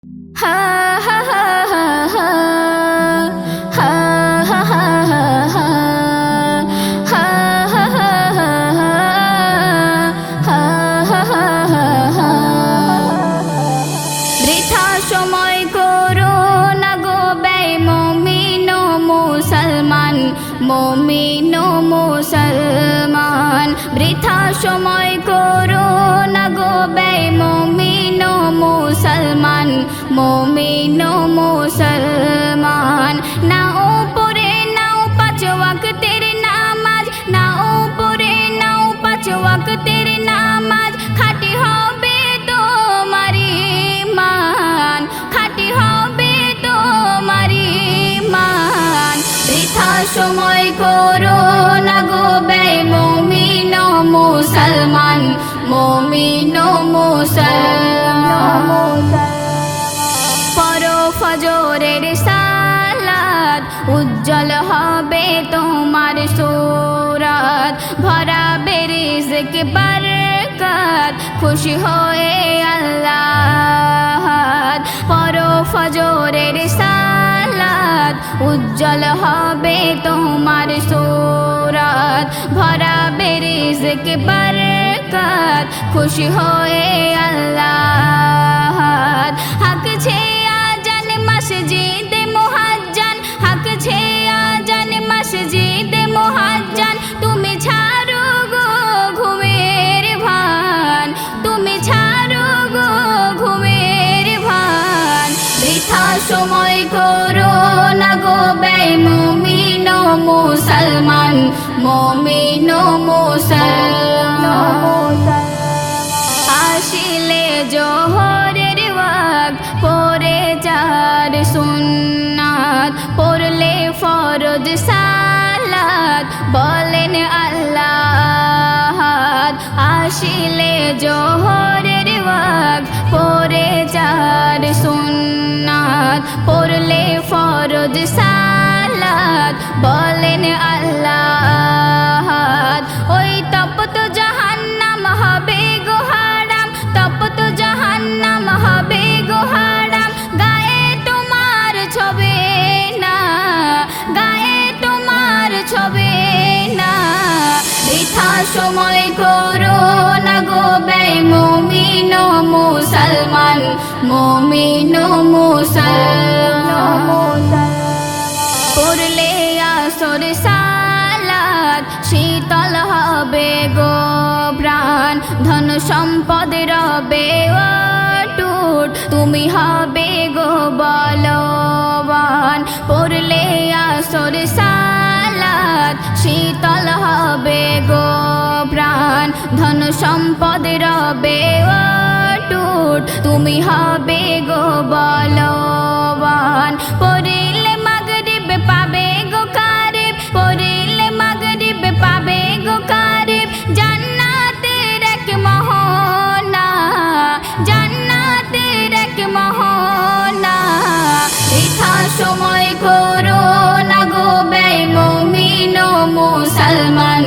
হা হা হা হা হা হা হা হা হা হা হা। বৃথা সময় করো না গো ব্যয় মুমিন ও মুসলমান, মুমিন ও মুসলমান। বৃথা সময় করো না গো ব্যয় মুমিন ও মুসলমান, মুমিন ও মুসলমান। না উপরে নাও পাঁচ ওয়াক্তের নামাজ, না উপরে নাও পাঁচ ওয়াক্তের নামাজ। খাঁটি হবে তোমার ঈমান, খাঁটি হবে তোমার ঈমান। বৃথা সময় করো না গো ব্যয় মুমিন ও মুসলমান, মুমিন ও মুসলমান। পরো ফজরের সালাত, উজ্জ্বল হবে তোমার সূরত। ভরাবে রিজক বরকত, খুশি হয়ে আল্লাহ। পরো ফজরের সালাত, উজ্জ্বল হবে তোমার সূরত। ভরাবে রিজক বরকত, খুশি হয়ে আল্লাহ। হাঁকছে আজান মসজিদে মুহাজ্জান, হাঁকছে আজান মসজিদে মুহাজ্জান। তুমি ছাড়ো গো ঘুমের ভান, তুমি ছাড়ো গো ঘুমের ভান। বৃথা সময় করো না গো ব্যয় মুমিন ও মুসলমান, মুমিন ও মুসলমান। আসিলে জোহরের ওয়াক্ত, পড়ে চার সুন্নাত। পড়লে ফরজ সালাত, বলেন আল্লাহ। আসিলে জোহরের ওয়াক্ত, পড়ে চার সুন্নাত। পড়লে ফরজ সালাত, বলেন আল্লাহ। ওই তপ্ত জাহান্নাম হবে গো হারাম, তপ্ত জাহান্নাম হবে গো হারাম। গায়ে তোমার ছবে না, গায়ে তোমার ছবে না। বৃথা সময় করো না গো ব্যয় মুমিন ও মুসলমান, মুমিন ও মুসলমান। পড়লে আসর সালাত, শীতল হবে গো প্রাণ। ধন সম্পদ রবে অটুট, তুমি হবে গো বলবান। পড়লে আসর সালাত, শীতল হবে গো প্রাণ। ধন সম্পদ রবে অটুট, তুমি হবে গো বলবান। পড়িলে মাগরিব পাবে গো কারিব, পড়িলে মাগরিব পাবে গো কারিব। জান্নাতের এক মোহনা, জান্নাতের এক মোহনা। বৃথা সময় করো না গো ব্যয় মুমিন ও মুসলমান,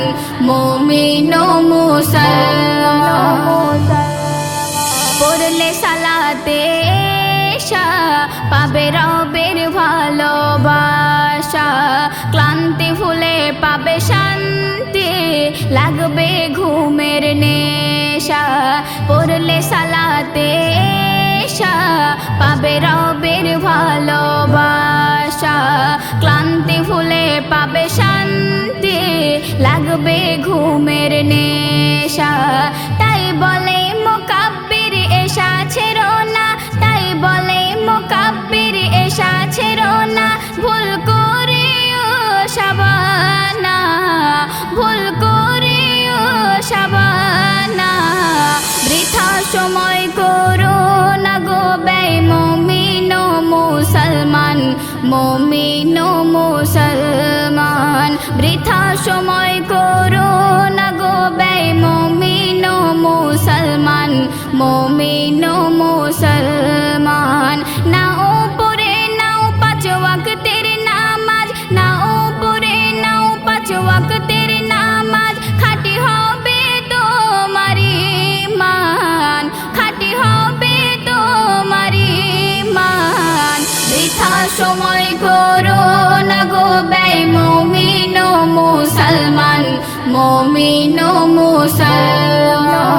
মুমিন ও মুসলমান। পড়লে সালাতে এশা, পাবে রবের ভালোবাসা। ক্লান্তি ভুলে পাবে শান্তি, লাগবে ঘুমের নেশা। পড়লে সালাতে এশা, পাবে রবের ভালোবাসা। ক্লান্তি ভুলে পাবে শান্তি, লাগবে ঘুমের নেশা। তাই বলে মুকাব্বির এশা ছেড়ো না, তাই বলে মুকাব্বির এশা ছেড়ো না। ভুল করিও শাবানা, ভুল করিও শাবানা। বৃথা সময় করো না গো ব্যয় মুমিন ও মুসলমান, মুমিন ও মুসলমান। বৃথা সময় করো না গো ব্যয় মুমিন ও মুসলমান, মুমিন ও মুসলমান। না উপরে নাও পাঁচ ওয়াক্তের নামাজ, না উপরে নাও পাঁচ ওয়াক্তের নামাজ। খাঁটি হবে তোমার ঈমান, খাঁটি হবে তোমার ঈমান। সময় করো না গো ব্যয় মুমিন ও মুসলমান, মুমিন ও মুসলমান।